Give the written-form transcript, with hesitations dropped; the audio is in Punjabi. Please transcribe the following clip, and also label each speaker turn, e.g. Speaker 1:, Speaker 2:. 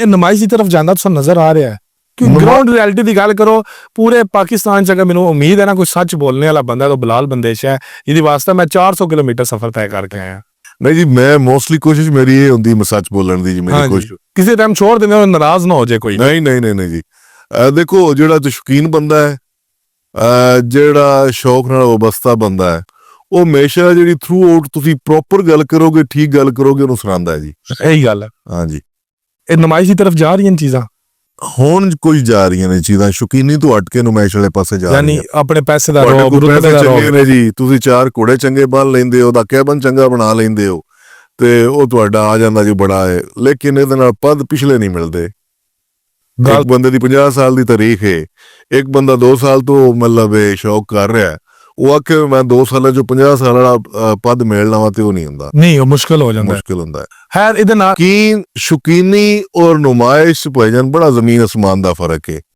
Speaker 1: ਇਹ ਨਮਾਜ਼ ਦੀ ਤਰਫ ਜਾਂਦਾ ਤੁਹਾਨੂੰ ਨਜ਼ਰ ਆ ਰਿਹਾ ਹੈ ਕਿ ਗਰਾਊਂਡ ਰਿਐਲਿਟੀ ਦੀ ਗੱਲ ਕਰੋ ਪੂਰੇ ਪਾਕਿਸਤਾਨ ਚ, ਅਗਰ ਮੈਨੂੰ ਉਮੀਦ ਹੈ ਨਾ ਕੋਈ ਸੱਚ ਬੋਲਣੇ ਵਾਲਾ ਬੰਦਾ ਤਾਂ ਬਿਲਾਲ ਬੰਦੇਸ਼ ਹੈ। ਇਹਦੀ ਵਾਸਤੇ ਮੈਂ 400 ਕਿਲੋਮੀਟਰ ਸਫ਼ਰ ਤੈਅ ਕਰਕੇ ਆਇਆ।
Speaker 2: ਨਹੀਂ ਜੀ, ਮੈਂ ਮੋਸਟਲੀ ਕੋਸ਼ਿਸ਼ ਮੇਰੀ ਇਹ ਹੁੰਦੀ ਮੈਂ ਸੱਚ ਬੋਲਣ ਦੀ ਜੀ, ਮੇਰੀ ਕੋਸ਼ਿਸ਼।
Speaker 1: ਕਿਸੇ ਟਾਈਮ ਛੋੜ ਦਿੰਦੇ ਹੋ, ਨਾਰਾਜ਼ ਨਾ ਹੋ ਜਾਏ ਕੋਈ।
Speaker 2: ਨਹੀਂ ਜੀ, ਦੇਖੋ ਜਿਹੜਾ ਸ਼ੌਕੀਨ ਬੰਦਾ ਹੈ, ਜਿਹੜਾ ਸ਼ੌਕ ਨਾਲ ਵਾਬਸਤਾ ਬੰਦਾ ਹੈ, ਉਹ ਹਮੇਸ਼ਾ ਜਿਹੜੀ ਥਰੂ ਆਊਟ ਤੁਸੀਂ ਪ੍ਰੋਪਰ ਗੱਲ ਕਰੋਗੇ, ਠੀਕ ਗੱਲ ਕਰੋਗੇ, ਉਹਨੂੰ ਸੁਣਾਉਂਦਾ ਹੈ ਜੀ।
Speaker 1: ਇਹੀ ਗੱਲ ਹੈ।
Speaker 2: ਹਾਂਜੀ,
Speaker 1: ਇਹ ਨਮਾਜ਼ ਦੀ ਤਰਫ ਜਾ ਰਹੀਆਂ ਚੀਜ਼ਾਂ,
Speaker 2: ਹੁਣ ਕੋਈ ਜਾ ਰਹੀਆਂ ਨੇ ਚੀਜ਼ਾਂ ਸ਼ੌਕੀਨੀ ਤੋਂ ਹਟ ਕੇ ਨੁਮਾਇਸ਼ ਵਾਲੇ ਪਾਸੇ ਜਾ ਰਹੀਆਂ।
Speaker 1: ਯਾਨੀ ਆਪਣੇ ਪੈਸੇ ਦਾ
Speaker 2: ਰੋਬ, ਰੁਤਬੇ ਦਾ ਰੋਬ ਨੇ ਜੀ। ਤੁਸੀਂ 4 ਘੋੜੇ ਚੰਗੇ ਬੰਨ ਲੈਂਦੇ ਹੋ, ਉਹਦਾ ਕੈਬਨ ਚੰਗਾ ਬਣਾ ਲੈਂਦੇ ਹੋ, ਤੇ ਉਹ ਤੁਹਾਡਾ ਆ ਜਾਂਦਾ ਜੀ ਬੜਾ ਹੈ। ਲੇਕਿਨ ਇਹਦੇ ਨਾਲ ਪਦ ਪਿਛਲੇ ਨਹੀਂ ਮਿਲਦੇ। ਇੱਕ ਬੰਦੇ ਦੀ 50 ਸਾਲ ਦੀ ਤਾਰੀਖ ਹੈ, ਇੱਕ ਬੰਦਾ 2 ਸਾਲ ਤੋਂ ਮਤਲਬ ਸ਼ੌਕ ਕਰ ਰਿਹਾ, ਉਹ ਆਖੇ ਮੈਂ 2 ਸਾਲਾਂ ਚੋਂ 50 ਸਾਲ ਵਾਲਾ ਪਦ ਮਿਲਣਾ ਵਾ, ਤੇ ਉਹ ਨਹੀਂ ਹੁੰਦਾ।
Speaker 1: ਨਹੀਂ, ਉਹ ਮੁਸ਼ਕਿਲ ਹੋ ਜਾਂਦਾ,
Speaker 2: ਮੁਸ਼ਕਿਲ ਹੁੰਦਾ ਹੈ।
Speaker 1: ਖੈਰ ਇਹਦੇ ਨਾਲ
Speaker 2: ਸ਼ੌਕੀਨੀ ਔਰ ਨੁਮਾਇਸ਼ ਭਾਈਜਾਨ ਬੜਾ ਜ਼ਮੀਨ ਅਸਮਾਨ ਦਾ ਫਰਕ ਹੈ।